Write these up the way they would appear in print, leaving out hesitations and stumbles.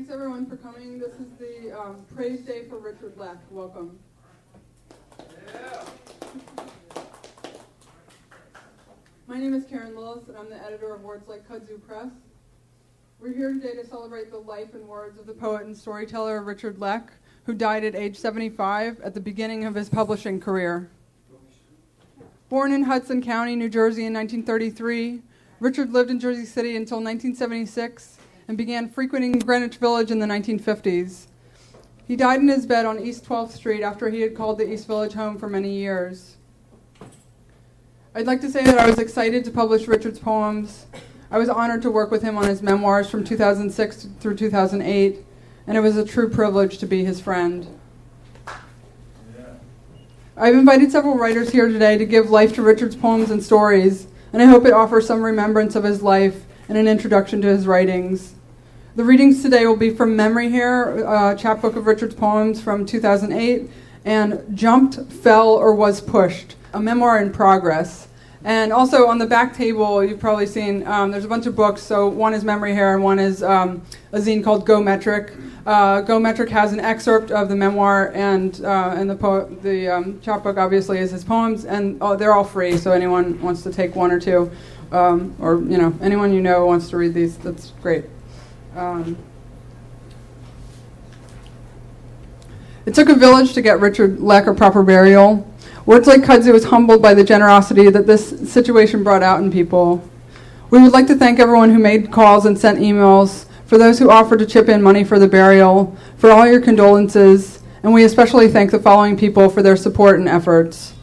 Thanks everyone for coming. This is the Praise Day for Richard Leck. Welcome. Yeah. My name is Karen Lillis, and I'm the editor of Words Like Kudzu Press. We're here today to celebrate the life and words of the poet and storyteller Richard Leck, who died at age 75 at the beginning of his publishing career. Born in Hudson County, New Jersey in 1933, Richard lived in Jersey City until 1976 and began frequenting Greenwich Village in the 1950s. He died in his bed on East 12th Street after he had called the East Village home for many years. I'd like to say that I was excited to publish Richard's poems. I was honored to work with him on his memoirs from 2006 through 2008, and it was a true privilege to be his friend. I've invited several writers here today to give life to Richard's poems and stories, and I hope it offers some remembrance of his life and an introduction to his writings. The readings today will be from Memory Hair, a chapbook of Richard's poems from 2008, and Jumped, Fell, or Was Pushed, a memoir in progress. And also on the back table, you've probably seen, there's a bunch of books. So one is Memory Hair and one is a zine called Go Metric. Go Metric has an excerpt of the memoir, and the chapbook obviously is his poems, and they're all free. So anyone wants to take one or two, or anyone wants to read these, that's great. It took a village to get Richard Leck a proper burial. Words Like Kudzu was humbled by the generosity that this situation brought out in people. We would like to thank everyone who made calls and sent emails, for those who offered to chip in money for the burial, for all your condolences, and we especially thank the following people for their support and efforts.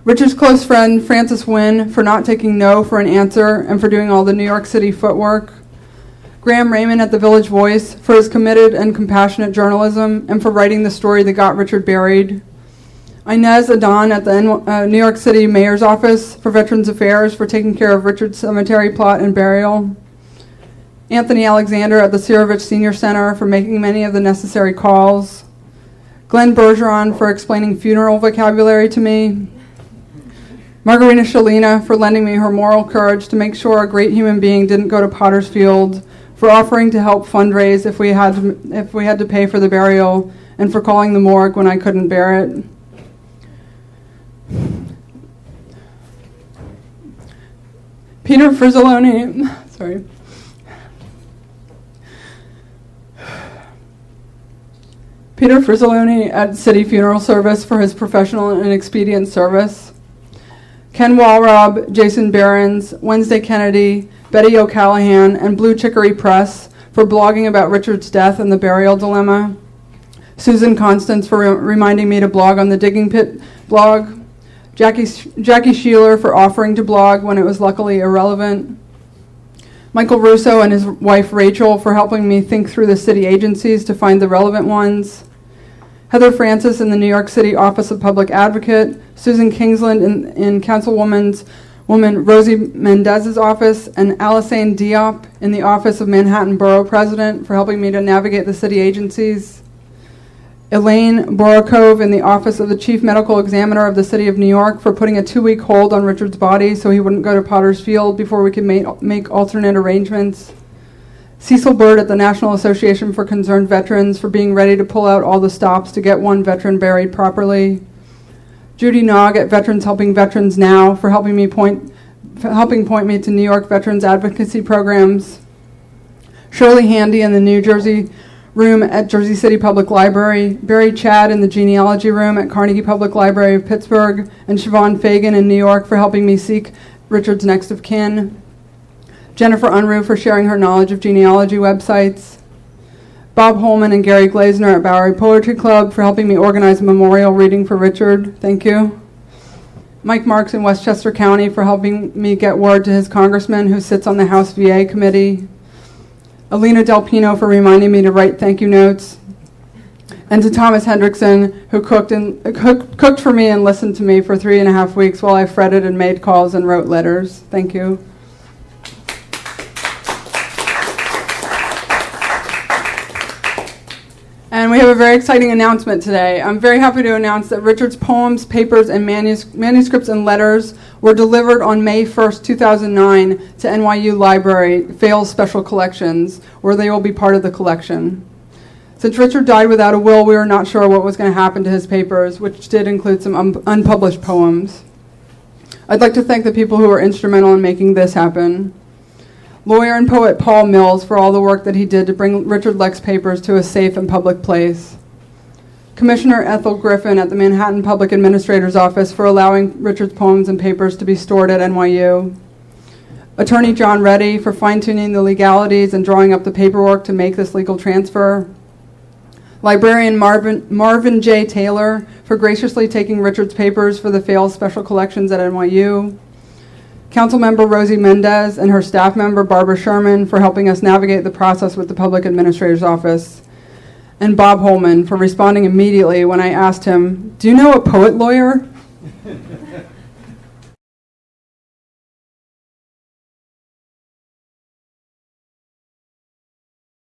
Richard's close friend, Frances Wynn, for not taking no for an answer and for doing all the New York City footwork. Graham Raymond at the Village Voice for his committed and compassionate journalism and for writing the story that got Richard buried. Inez Adon at the New York City Mayor's Office for Veterans Affairs for taking care of Richard's cemetery plot and burial. Anthony Alexander at the Sirovich Senior Center for making many of the necessary calls. Glenn Bergeron for explaining funeral vocabulary to me. Margarita Shalina for lending me her moral courage to make sure a great human being didn't go to Potter's Field, for offering to help fundraise if we had to pay for the burial, and for calling the morgue when I couldn't bear it. Peter Frizzoloni, Peter Frizzoloni at City Funeral Service for his professional and expedient service. Ken Walrob, Jason Behrens, Wednesday Kennedy, Betty O'Callahan, and Blue Chicory Press for blogging about Richard's death and the burial dilemma. Susan Constance for reminding me to blog on the Digging Pit blog. Jackie Sheeler for offering to blog when it was luckily irrelevant. Michael Russo and his wife Rachel for helping me think through the city agencies to find the relevant ones. Heather Francis in the New York City Office of Public Advocate, Susan Kingsland in Councilwoman Rosie Mendez's office, and Alisane Diop in the Office of Manhattan Borough President for helping me to navigate the city agencies. Elaine Borokov in the Office of the Chief Medical Examiner of the City of New York for putting a 2-week hold on Richard's body so he wouldn't go to Potter's Field before we could make alternate arrangements. Cecil Bird at the National Association for Concerned Veterans for being ready to pull out all the stops to get one veteran buried properly. Judy Nog at Veterans Helping Veterans Now for helping point me to New York veterans advocacy programs. Shirley Handy in the New Jersey room at Jersey City Public Library, Barry Chad in the genealogy room at Carnegie Public Library of Pittsburgh, and Siobhan Fagan in New York for helping me seek Richard's next of kin. Jennifer Unruh for sharing her knowledge of genealogy websites. Bob Holman and Gary Glazner at Bowery Poetry Club for helping me organize a memorial reading for Richard. Thank you. Mike Marks in Westchester County for helping me get word to his congressman who sits on the House VA committee. Alina Del Pino for reminding me to write thank you notes. And to Thomas Hendrickson, who cooked for me and listened to me for 3.5 weeks while I fretted and made calls and wrote letters. Thank you. And And we have a very exciting announcement today. I'm very happy to announce that Richard's poems, papers, and manuscripts and letters were delivered on May 1st, 2009 to NYU Library, Fales Special Collections, where they will be part of the collection. Since Richard died without a will, we were not sure what was going to happen to his papers, which did include some unpublished poems. I'd like to thank the people who were instrumental in making this happen. Lawyer and poet Paul Mills for all the work that he did to bring Richard Leck's papers to a safe and public place. Commissioner Ethel Griffin at the Manhattan Public Administrator's Office for allowing Richard's poems and papers to be stored at NYU. Attorney John Reddy for fine-tuning the legalities and drawing up the paperwork to make this legal transfer. Librarian Marvin J. Taylor for graciously taking Richard's papers for the Fales Special Collections at NYU. Councilmember Rosie Mendez and her staff member Barbara Sherman for helping us navigate the process with the Public Administrator's Office. And Bob Holman for responding immediately when I asked him, "Do you know a poet lawyer?"